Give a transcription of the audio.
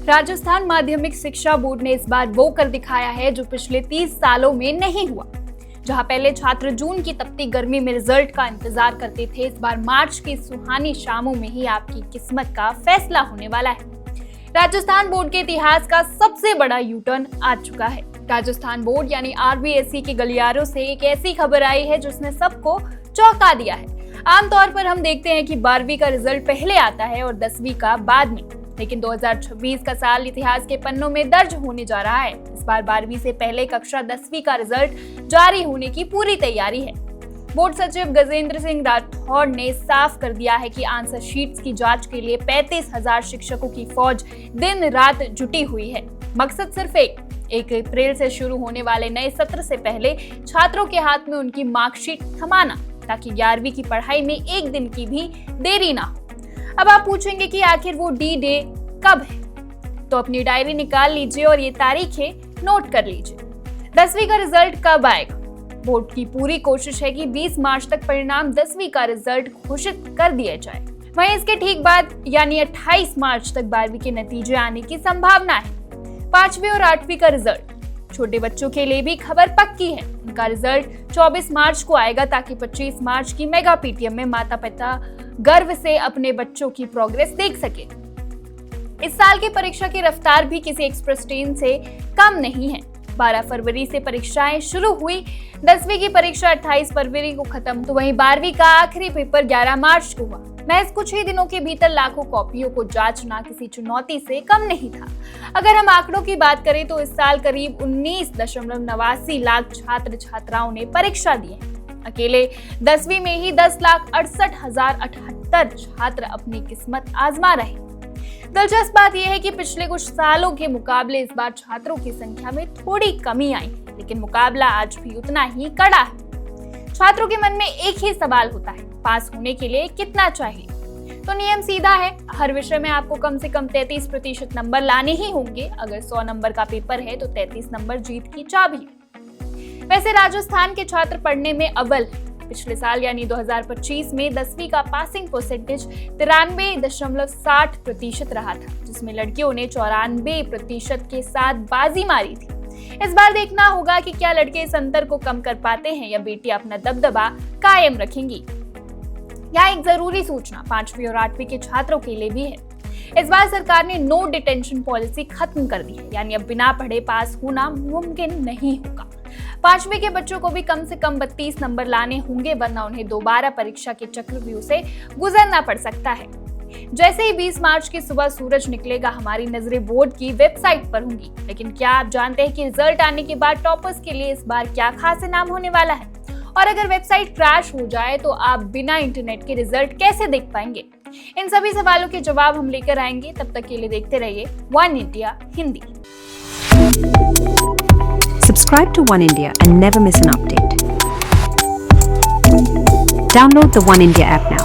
राजस्थान माध्यमिक शिक्षा बोर्ड ने इस बार वो कर दिखाया है जो पिछले 30 सालों में नहीं हुआ। जहां पहले छात्र जून की तपती गर्मी में रिजल्ट का इंतजार करते थे, इस बार मार्च की सुहानी शामों में ही आपकी किस्मत का फैसला होने वाला है। राजस्थान बोर्ड के इतिहास का सबसे बड़ा यू टर्न आ चुका है। राजस्थान बोर्ड यानी RBSE के गलियारों से एक ऐसी खबर आई है जिसने सबको चौंका दिया है। आमतौर पर हम देखते हैं कि 12वीं का रिजल्ट पहले आता है और 10वीं का बाद में, लेकिन 2026 का साल इतिहास के पन्नों में दर्ज होने जा रहा है। इस बार 12वीं से पहले कक्षा 10वीं का रिजल्ट जारी होने की पूरी तैयारी है। बोर्ड सचिव गजेंद्र सिंह राठौड़ ने साफ कर दिया है कि आंसर शीट्स की जांच के लिए 35,000 शिक्षकों की फौज दिन रात जुटी हुई है। मकसद सिर्फ एक अप्रैल से शुरू होने वाले नए सत्र से पहले छात्रों के हाथ में उनकी मार्कशीट थमाना, ताकि 11वीं की पढ़ाई में एक दिन की भी देरी ना हो। अब आप पूछेंगे कि आखिर वो D-Day कब है, तो अपनी डायरी निकाल लीजिए और ये तारीखें नोट कर लीजिए। 10वीं का रिजल्ट कब आएगा? बोर्ड की पूरी कोशिश है कि 20 मार्च तक परिणाम 10वीं का रिजल्ट घोषित कर दिया जाए। वहीं इसके ठीक बाद यानी 28 मार्च तक 12वीं के नतीजे आने की संभावना है। 5वीं और 8वीं का रिजल्ट, छोटे बच्चों के लिए भी खबर पक्की है। उनका रिजल्ट 24 मार्च को आएगा, ताकि 25 मार्च की मेगा PTM में माता पिता गर्व से अपने बच्चों की प्रोग्रेस देख सके। इस साल की परीक्षा की रफ्तार भी किसी एक्सप्रेस ट्रेन से कम नहीं है। 12 फरवरी से परीक्षाएं शुरू हुई, 10वीं की परीक्षा 28 फरवरी को खत्म, तो वहीं 12वीं का आखिरी पेपर 11 मार्च को हुआ। महज कुछ ही दिनों के भीतर लाखों कॉपियों को जांचना किसी चुनौती से कम नहीं था। अगर हम आंकड़ों की बात करें तो इस साल करीब 19.89 लाख छात्र छात्राओं ने परीक्षा दी है। अकेले 10वीं में ही 10,68,078 छात्र अपनी किस्मत आजमा रहे। दिलचस्प बात यह है कि पिछले कुछ सालों के मुकाबले इस बार छात्रों की संख्या में थोड़ी कमी आई है, लेकिन मुकाबला आज भी उतना ही कड़ा है। छात्रों के मन में एक ही सवाल होता है, पास होने के लिए कितना चाहिए? तो नियम सीधा है, हर विषय में आपको कम से कम 33% नंबर लाने ही होंगे। अगर 100 नंबर का पेपर है तो 33 नंबर जीत की चाबी है। वैसे राजस्थान के छात्र पढ़ने में अव्वल है। पिछले साल यानी 2025 में 10वीं का पासिंग परसेंटेज 93.60% रहा था, जिसमें लड़कियों ने 94% के साथ बाजी मारी थी। इस बार देखना होगा कि क्या लड़के इस अंतर को कम कर पाते हैं या बेटियां अपना दबदबा कायम रखेंगी। यहाँ एक जरूरी सूचना 5वीं और 8वीं के छात्रों के लिए भी है। इस बार सरकार ने नो डिटेंशन पॉलिसी खत्म कर दी है, यानी अब बिना पढ़े पास होना मुमकिन नहीं होगा। 5वीं के बच्चों को भी कम से कम 32 नंबर लाने होंगे, वरना उन्हें दोबारा परीक्षा के चक्रव्यूह से गुजरना पड़ सकता है। जैसे ही 20 मार्च की सुबह सूरज निकलेगा, हमारी नजरें बोर्ड की वेबसाइट पर होंगी। लेकिन क्या आप जानते हैं कि रिजल्ट आने के बाद टॉपर्स के लिए इस बार क्या खास इनाम होने वाला है? और अगर वेबसाइट क्रैश हो जाए तो आप बिना इंटरनेट के रिजल्ट कैसे देख पाएंगे? इन सभी सवालों के जवाब हम लेकर आएंगे। तब तक के लिए देखते रहिए One India Hindi. Subscribe to One India and never miss an update. Download the One India app now.